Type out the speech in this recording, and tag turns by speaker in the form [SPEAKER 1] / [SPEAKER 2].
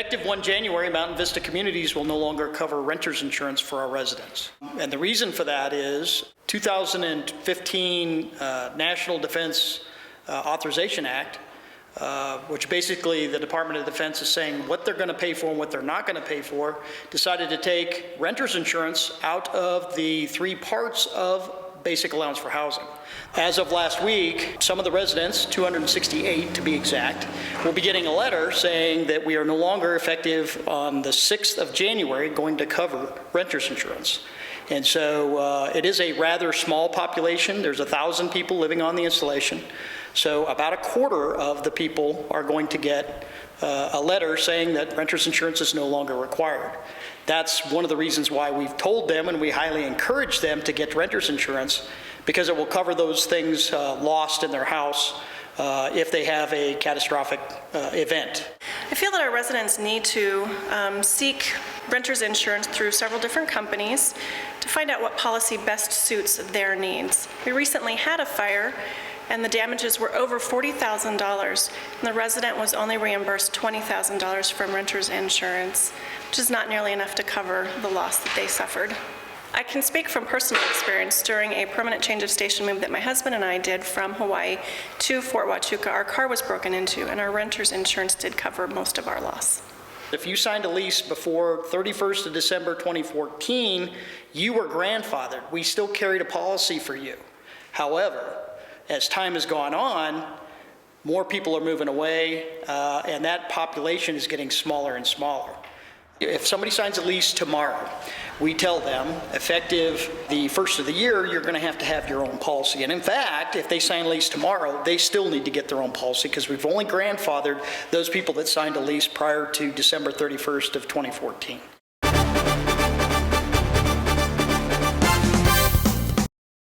[SPEAKER 1] Effective 1 January, Mountain Vista Communities will no longer cover renter's insurance for our residents. And the reason for that is 2015 National Defense Authorization Act, which basically the Department of Defense is saying what they're going to pay for and what they're not going to pay for, decided to take renter's insurance out of the three parts of basic allowance for housing. As of last week, some of the residents, 268 to be exact, will be getting a letter saying that we are no longer effective on the 6th of January going to cover renter's insurance. And so it is a rather small population. There's 1,000 people living on the installation. So about a quarter of the people are going to get a letter saying that renter's insurance is no longer required. That's one of the reasons why we've told them, and we highly encourage them to get renter's insurance, because it will cover those things lost in their house if they have a catastrophic event.
[SPEAKER 2] I feel that our residents need to seek renter's insurance through several different companies to find out what policy best suits their needs. We recently had a fire and the damages were over $40,000, and the resident was only reimbursed $20,000 from renter's insurance, which is not nearly enough to cover the loss that they suffered. I can speak from personal experience. During a permanent change of station move that my husband and I did from Hawaii to Fort Huachuca, our car was broken into, and our renter's insurance did cover most of our loss.
[SPEAKER 1] If you signed a lease before 31st of December 2014, you were grandfathered. We still carried a policy for you. However, as time has gone on, more people are moving away, and that population is getting smaller and smaller. If somebody signs a lease tomorrow, we tell them, effective the first of the year, you're going to have your own policy. And in fact, if they sign a lease tomorrow, they still need to get their own policy, because we've only grandfathered those people that signed a lease prior to December 31st of 2014.